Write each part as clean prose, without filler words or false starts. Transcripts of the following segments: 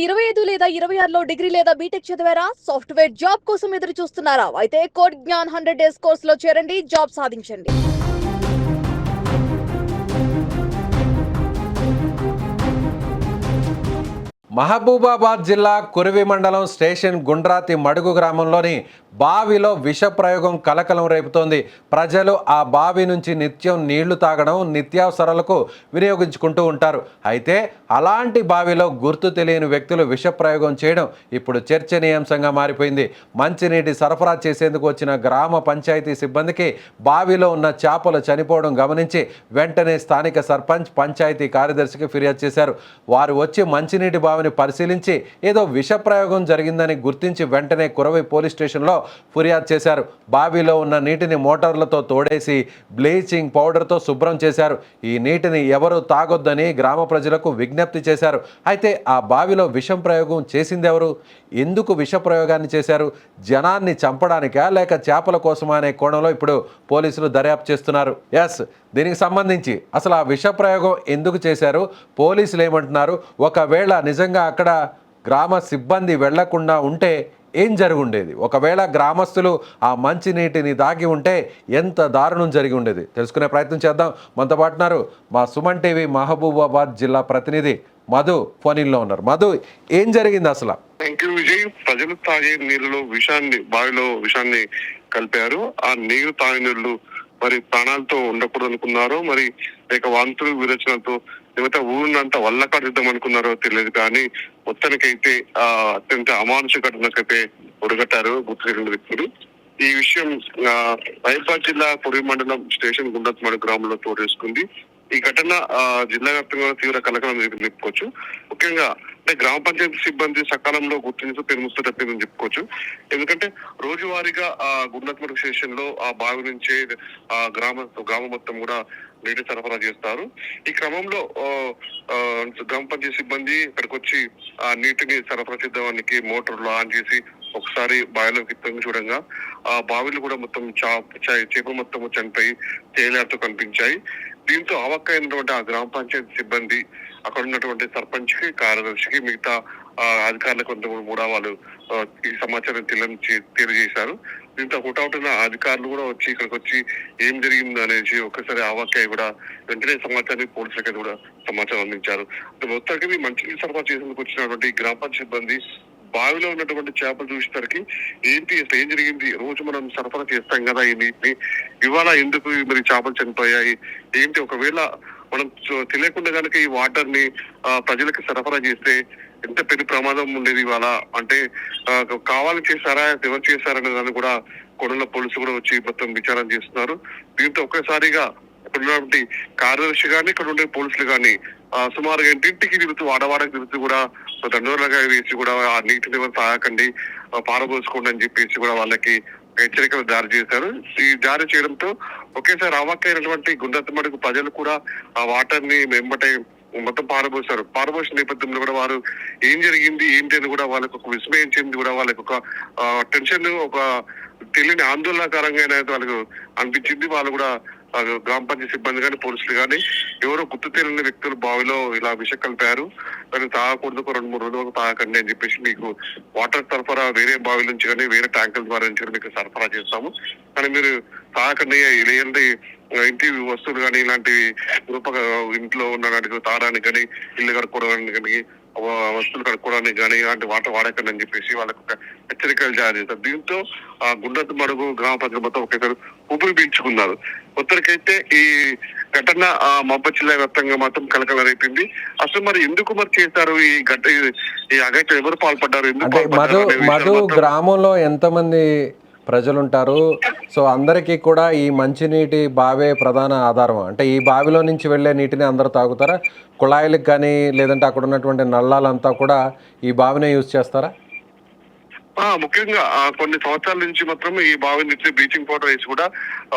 2025 లేదా 26లో డిగ్రీ లేదా బీటెక్ చదివారా? సాఫ్ట్‌వేర్ జాబ్ కోసం ఎదురు చూస్తున్నారా? అయితే కోడ్ జ్ఞాన్ 100 డేస్ కోర్సులో చేరండి, జాబ్ సాధించండి. మహబూబాబాద్ జిల్లా కురివి మండలం స్టేషన్ గుండ్రాతి మడుగు గ్రామంలోని బావిలో విష ప్రయోగం కలకలం రేపుతోంది. ప్రజలు ఆ బావి నుంచి నిత్యం నీళ్లు తాగడం, నిత్యావసరాలకు వినియోగించుకుంటూ ఉంటారు. అయితే అలాంటి బావిలో గుర్తు తెలియని వ్యక్తులు విష ప్రయోగం చేయడం ఇప్పుడు చర్చనీయాంశంగా మారిపోయింది. మంచినీటి సరఫరా చేసేందుకు వచ్చిన గ్రామ పంచాయతీ సిబ్బందికి బావిలో ఉన్న చేపలు చనిపోవడం గమనించి వెంటనే స్థానిక సర్పంచ్, పంచాయతీ కార్యదర్శికి ఫిర్యాదు చేశారు. వారు వచ్చి మంచినీటి బావిని పరిశీలించి ఏదో విష ప్రయోగం జరిగిందని గుర్తించి వెంటనే కురవి పోలీస్ స్టేషన్లో ఫిర్యాదు చేశారు. బావిలో ఉన్న నీటిని మోటార్లతో తోడేసి బ్లీచింగ్ పౌడర్తో శుభ్రం చేశారు. ఈ నీటిని ఎవరు తాగొద్దని గ్రామ ప్రజలకు విజ్ఞప్తి చేశారు. అయితే ఆ బావిలో విషం ప్రయోగం చేసింది ఎవరు? ఎందుకు విష ప్రయోగాన్ని చేశారు? జనాన్ని చంపడానికా లేక చేపల కోసమా అనే కోణంలో ఇప్పుడు పోలీసులు దర్యాప్తు చేస్తున్నారు. దీనికి సంబంధించి అసలు ఆ విష ప్రయోగం ఎందుకు చేశారు, పోలీసులు ఏమంటున్నారు, ఒకవేళ నిజంగా అక్కడ గ్రామ సిబ్బంది వెళ్లకుండా ఉంటే ఏం జరుగుండేది, ఒకవేళ గ్రామస్తులు ఆ మంచినీటిని దాగి ఉంటే ఎంత దారుణం జరిగి ఉండేది, తెలుసుకునే ప్రయత్నం చేద్దాం. మనతో పాటున్నారు మా సుమన్ టీవీ మహబూబాబాద్ జిల్లా ప్రతినిధి మధు ఫోన్లో ఉన్నారు. మధు, ఏం జరిగింది అసలు? Thank you Vijay. ప్రజలు తాగే నీళ్ళలో బావిలో విషాన్ని కలిపారు. ఆ నీరు తాగే నీళ్లు మరి ప్రాణాలతో ఉండకూడదు అనుకున్నారో, మరి లేక వాంతులు విరచనతో మిగతా ఊరినంతా వల్లకాడిద్దాం అనుకున్నారో తెలియదు. కానీ మొత్తానికైతే అత్యంత అమానుష ఘటనకైతే ఒడగట్టారు గుర్తు తెలియని వ్యక్తులు. ఈ విషయం మహబూబాబాద్ జిల్లా కురివి మండలం స్టేషన్ గుండత్మడు గ్రామంలో తోడేసుకుంది. ఈ ఘటన జిల్లా వ్యాప్తంగా తీవ్ర కలకలం చెప్పుకోవచ్చు. ముఖ్యంగా అంటే గ్రామ పంచాయతీ సిబ్బంది సకాలంలో గుర్తించి పెనుముస్తు తప్పిందని చెప్పుకోవచ్చు. ఎందుకంటే రోజువారీగా ఆ గుండత్మడు స్టేషన్ లో ఆ బావి నుంచే గ్రామం మొత్తం కూడా నీటి సరఫరా చేస్తారు. ఈ క్రమంలో గ్రామ పంచాయతీ సిబ్బంది ఇక్కడికి వచ్చి ఆ నీటిని సరఫరా చేద్దానికి మోటార్లు ఆన్ చేసి ఒకసారి బావిలోకి తొంగి చూడంగా ఆ బావిలు కూడా మొత్తం చేప మొత్తం చనిపోయి తేలియాడుతూ కనిపించాయి. దీంతో అవక్కైనటువంటి ఆ గ్రామ పంచాయతీ సిబ్బంది అక్కడ ఉన్నటువంటి సర్పంచ్ కి, కార్యదర్శికి, మిగతా అధికారులకు కొంతమంది కూడా వాళ్ళు ఈ సమాచారం తెలియజేశారు. దీంతో హుటాహుటిన అధికారులు కూడా వచ్చి ఇక్కడికి వచ్చి ఏం జరిగింది అనేసి ఒక్కసారి అవక్కయ్య కూడా వెంటనే సమాచారాన్ని పోలీసులకి కూడా సమాచారం అందించారు. మొత్తానికి మంచినీటి సరఫరా చేసేందుకు వచ్చినటువంటి గ్రామ పంచాయతీ సిబ్బంది బావిలో ఉన్నటువంటి చేపలు చూసేసరికి ఏంటి అసలు ఏం జరిగింది, రోజు మనం సరఫరా చేస్తాం కదా ఈ నీటిని, ఇవాళ ఎందుకు మరి చేపలు చనిపోయాయి ఏంటి, ఒకవేళ మనం తెలియకుండా కనుక ఈ వాటర్ ని ప్రజలకు సరఫరా చేస్తే ఎంత పెద్ద ప్రమాదం ఉండేది ఇవాళ, అంటే కావాలని చేశారా, ఎవరు చేశారనే దాన్ని కూడా కొడల పోలీసులు కూడా వచ్చి మొత్తం విచారణ చేస్తున్నారు. దీంతో ఒక్కసారిగా ఇక్కడ ఉన్నటువంటి కార్యదర్శి గాని ఇక్కడ ఉండే పోలీసులు గాని సుమారుగా ఇంటింటికి తిరుగుతూ వాడవాడకి తిరుగుతూ కూడా దండోరగా వేసి కూడా ఆ నీటిని తాగకండి, పారబోసుకోండి అని చెప్పేసి కూడా వాళ్ళకి హెచ్చరికలు జారీ చేశారు. ఈ జారీ చేయడంతో ఒకేసారి అవాక్కైనటువంటి గుండెత్తమడుగు ప్రజలు కూడా ఆ వాటర్ ని వెంబటే మొత్తం పారబోసిన నేపథ్యంలో కూడా వారు ఏం జరిగింది ఏంటి అని కూడా వాళ్ళకి ఒక విస్మయం చెంది కూడా వాళ్ళకి ఒక టెన్షన్, ఒక తెలియని ఆందోళనకరంగా వాళ్ళకు అనిపించింది. వాళ్ళు కూడా గ్రామ పంచాయతీ సిబ్బంది కానీ పోలీసులు కానీ ఎవరో గుర్తు తెలియని వ్యక్తులు బావిలో ఇలా విషం కలిపారు, దాన్ని తాగకూడదు, 2-3 రోజులు తాగకండి అని చెప్పేసి మీకు వాటర్ సరఫరా వేరే బావి నుంచి కానీ వేరే ట్యాంకుల ద్వారా నుంచి మీకు సరఫరా చేస్తాము, కానీ మీరు తాగకండి, లేదంటే ఇంటి వస్తువులు కానీ ఇలాంటివి ఇంట్లో ఉన్న తాగడానికి కానీ, ఇల్లు కడుక్కోవడానికి కానీ, వస్తువులు కడుక్కోవడానికి కానీ ఇలాంటి వాటర్ వాడకండి అని చెప్పేసి వాళ్ళకు హెచ్చరికలు జారీ చేశారు. దీంతో ఆ గుండె మడుగు గ్రామ ప్రజలు మొత్తం ఒకేసారి ఊపిరి పీల్చుకున్నారు. మొత్తానికైతే ఈ ఘటన మహబూబాబాద్ జిల్లా వ్యాప్తంగా మాత్రం కలకలం రేపింది. అసలు మరి ఎందుకు మరి చేశారు ఈ అఘాయిత్యం, ఎవరు పాల్పడ్డారు, మధు గ్రామంలో ఎంతమంది ప్రజలుంటారు? సో అందరికీ కూడా ఈ మంచినీటి బావే ప్రధాన ఆధారం. అంటే ఈ బావిలో నుంచి వెళ్ళే నీటిని అందరూ తాగుతారా? కుళాయిలకు కానీ లేదంటే అక్కడ ఉన్నటువంటి నల్లాలంతా కూడా ఈ బావినే యూజ్ చేస్తారా? ముఖ్యంగా కొన్ని సంవత్సరాల నుంచి మాత్రం ఈ బావి నుంచి బ్లీచింగ్ పౌడర్ వేసి కూడా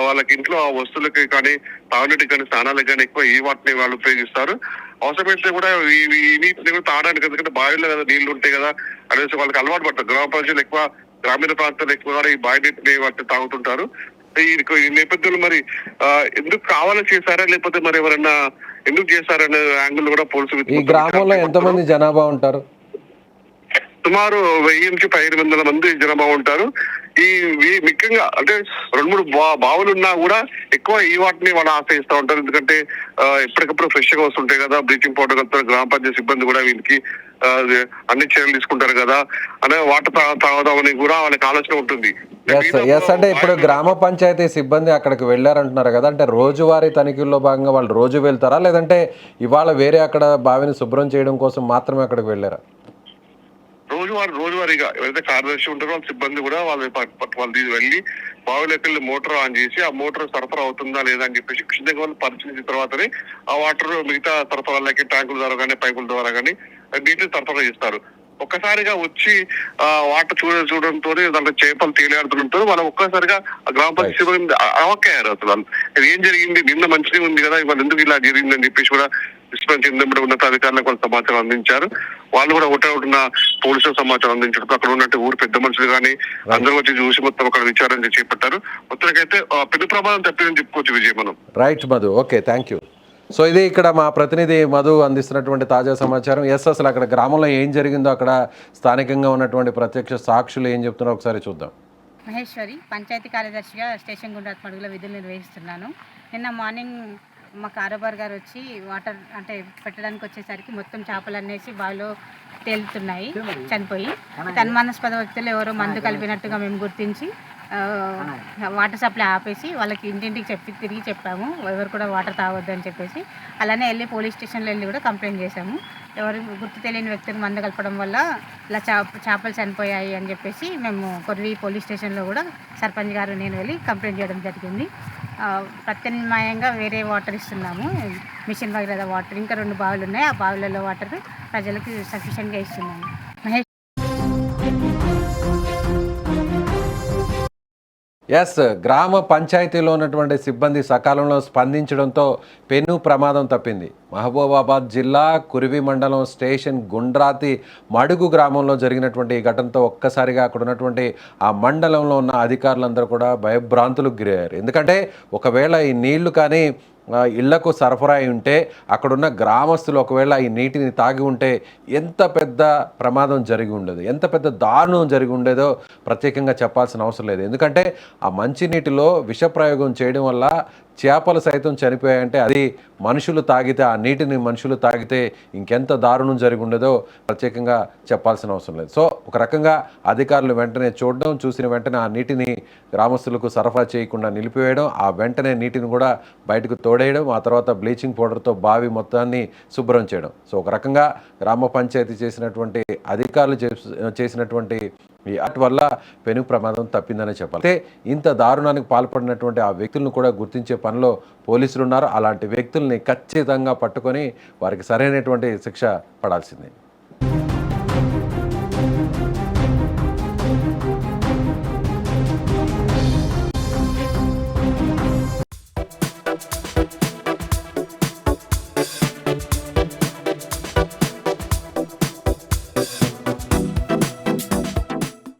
వాళ్ళకి ఇంట్లో ఆ వస్తువులకి కానీ, తాగునీటికి కానీ, స్నానాలకు కానీ ఎక్కువ ఈ వాటిని వాళ్ళు ఉపయోగిస్తారు. అవసరమైతే కూడా ఈ నీటిని తాగడానికి, ఎందుకంటే బావిలో కదా నీళ్లు ఉంటాయి కదా అనేసి వాళ్ళకి అలవాటు పడతారు. గ్రామ ప్రజలు ఎక్కువ, గ్రామీణ ప్రాంతాలు ఎక్కువ ఈ బావి నీటిని వాటిని తాగుతుంటారు. ఈ నేపథ్యంలో మరి ఎందుకు కావాలని చేశారా, లేకపోతే మరి ఎవరైనా ఎందుకు చేశారనే యాంగిల్ కూడా పోలీసులు. ఈ గ్రామంలో ఎంతమంది జనాభా ఉంటారు? సుమారు 1000-1500 మంది జనాభా ఉంటారు. ముఖ్యంగా అంటే 2-3 బావులు ఉన్నా కూడా ఎక్కువ ఈ వాటిని వాళ్ళు ఆశ్రయిస్తూ ఉంటారు. ఎందుకంటే ఎప్పటికప్పుడు ఫ్రెష్ గా వస్తుంటాయి కదా, బ్లీచింగ్ పౌడర్ కలుపుతారు. గ్రామ పంచాయతీ సిబ్బంది కూడా వీళ్ళకి అన్ని చర్యలు తీసుకుంటారు కదా, అనే వాటర్ తాగుదామని కూడా వాళ్ళకి ఆలోచన ఉంటుంది. అంటే ఇప్పుడు గ్రామ పంచాయతీ సిబ్బంది అక్కడికి వెళ్ళారంటున్నారు కదా, అంటే రోజువారీ తనిఖీల్లో భాగంగా వాళ్ళు రోజు వెళ్తారా, లేదంటే ఇవాళ వేరే అక్కడ బావిని శుభ్రం చేయడం కోసం మాత్రమే అక్కడికి వెళ్ళారా? రోజువారీగా ఎవరైతే కార్యదర్శి ఉంటారో వాళ్ళ సిబ్బంది కూడా వాళ్ళు వెళ్ళి బావిలోకి వెళ్ళి మోటార్ ఆన్ చేసి ఆ మోటార్ సరఫరా అవుతుందా లేదా అని చెప్పేసి క్షుణ్ణంగా వాళ్ళు పరిశీలించిన తర్వాతనే ఆ వాటర్ మిగతా సరఫరాలకి ట్యాంకుల ద్వారా కానీ పైపుల ద్వారా కానీ నీటిని సరఫరా చేస్తారు. ఒక్కసారిగా వచ్చి వాటర్ చూడడంతో దాంట్లో చేపలు తేలియాడుతుంటారు. వాళ్ళు ఒక్కసారిగా గ్రామ పంచాయతీ అవక్కయ్యారు. అసలు ఏం జరిగింది, నిన్న మంచిగా ఉంది కదా, ఇవాళ ఎందుకు ఇలా జరిగింది అని చెప్పేసి కూడా విస్మయం చెందిన ఉన్నతాధికారులకు వాళ్ళు సమాచారం అందించారు. వాళ్ళు కూడా ఒకటిన పోలీసులకు సమాచారం అందించడం, అక్కడ ఉన్నట్టు ఊరు పెద్ద మనుషులు కానీ అందరూ వచ్చి చూసి మొత్తం అక్కడ విచారణ చేపట్టారు. మొత్తానికైతే పెద్ద ప్రమాదం తప్పిందని చెప్పుకోవచ్చు విజయ్ మనం. Right Madhu, okay, thank you. So ఇది ఇక్కడ మా ప్రతినిధి మధు అందిస్తున్నటువంటి తాజా సమాచారం. అసలు అక్కడ గ్రామంలో ఏం జరిగిందో, అక్కడ స్థానికంగా ఉన్నటువంటి ప్రత్యక్ష సాక్షులు ఏం చెప్తున్నారో ఒకసారి చూద్దాం. మహేశ్వరి, పంచాయతీ కార్యదర్శిగా స్టేషన్ గుండ్రాతి మడుగులో విధులు నిర్వహిస్తున్నాను. నిన్న మార్నింగ్ మా కారోబార్ గారు వచ్చి వాటర్ అంటే పెట్టడానికి వచ్చేసరికి మొత్తం చేపలు అనేసి బావిలో తేలుతున్నాయి, చనిపోయి. అనుమానాస్పద వ్యక్తులు ఎవరో మందు కలిపినట్టుగా మేము గుర్తించి వాటర్ సప్లై ఆపేసి వాళ్ళకి ఇంటింటికి తిరిగి చెప్పాము, ఎవరు కూడా వాటర్ తాగొద్దు అని చెప్పేసి. అలానే వెళ్ళి పోలీస్ స్టేషన్లో వెళ్ళి కూడా కంప్లైంట్ చేశాము. ఎవరు గుర్తు తెలియని వ్యక్తిని మందు కలపడం వల్ల ఇలా చేపలు చనిపోయాయి అని చెప్పేసి మేము కొర్వి పోలీస్ స్టేషన్లో కూడా సర్పంచ్ గారు నేను వెళ్ళి కంప్లైంట్ చేయడం జరిగింది. ప్రత్యామ్నాయంగా వేరే వాటర్ ఇస్తున్నాము, మిషన్ భగీరథ వాటర్. ఇంకా 2 బావులు ఉన్నాయి, ఆ బావులలో వాటర్ ప్రజలకు సఫిషియెంట్గా ఇస్తున్నాము. మహేష్ గ్రామ పంచాయతీలో ఉన్నటువంటి సిబ్బంది సకాలంలో స్పందించడంతో పెను ప్రమాదం తప్పింది. మహబూబాబాద్ జిల్లా కురివి మండలం స్టేషన్ గుండ్రాతి మడుగు గ్రామంలో జరిగినటువంటి ఈ ఘటనతో ఒక్కసారిగా అక్కడ ఉన్నటువంటి ఆ మండలంలో ఉన్న అధికారులందరూ కూడా భయభ్రాంతులకు గురయ్యారు. ఎందుకంటే ఒకవేళ ఈ నీళ్లు కానీ ఇళ్లకు సరఫరా అయి ఉంటే, అక్కడున్న గ్రామస్తులు ఒకవేళ ఈ నీటిని తాగి ఉంటే ఎంత పెద్ద ప్రమాదం జరిగి ఉండదు, ఎంత పెద్ద దారుణం జరిగి ఉండేదో ప్రత్యేకంగా చెప్పాల్సిన అవసరం లేదు. ఎందుకంటే ఆ మంచినీటిలో విషప్రయోగం చేయడం వల్ల చేపలు సైతం చనిపోయాయంటే అది మనుషులు తాగితే, ఆ నీటిని మనుషులు తాగితే ఇంకెంత దారుణం జరిగి ఉండదో ప్రత్యేకంగా చెప్పాల్సిన అవసరం లేదు. సో ఒక రకంగా అధికారులు వెంటనే చూసిన వెంటనే ఆ నీటిని గ్రామస్తులకు సరఫరా చేయకుండా నిలిపివేయడం, ఆ వెంటనే నీటిని కూడా బయటకు తోడేయడం, ఆ తర్వాత బ్లీచింగ్ పౌడర్తో బావి మొత్తాన్ని శుభ్రం చేయడం. సో ఒక రకంగా గ్రామ పంచాయతీ చేసినటువంటి అధికారులు చేసినటువంటి ఈ యాక్ట్ వల్ల పెను ప్రమాదం తప్పిందని చెప్పాలి. అయితే ఇంత దారుణానికి పాల్పడినటువంటి ఆ వ్యక్తులను కూడా గుర్తించే పనిలో పోలీసులు ఉన్నారు. అలాంటి వ్యక్తుల్ని ఖచ్చితంగా పట్టుకొని వారికి సరైనటువంటి శిక్ష పడాల్సిందే.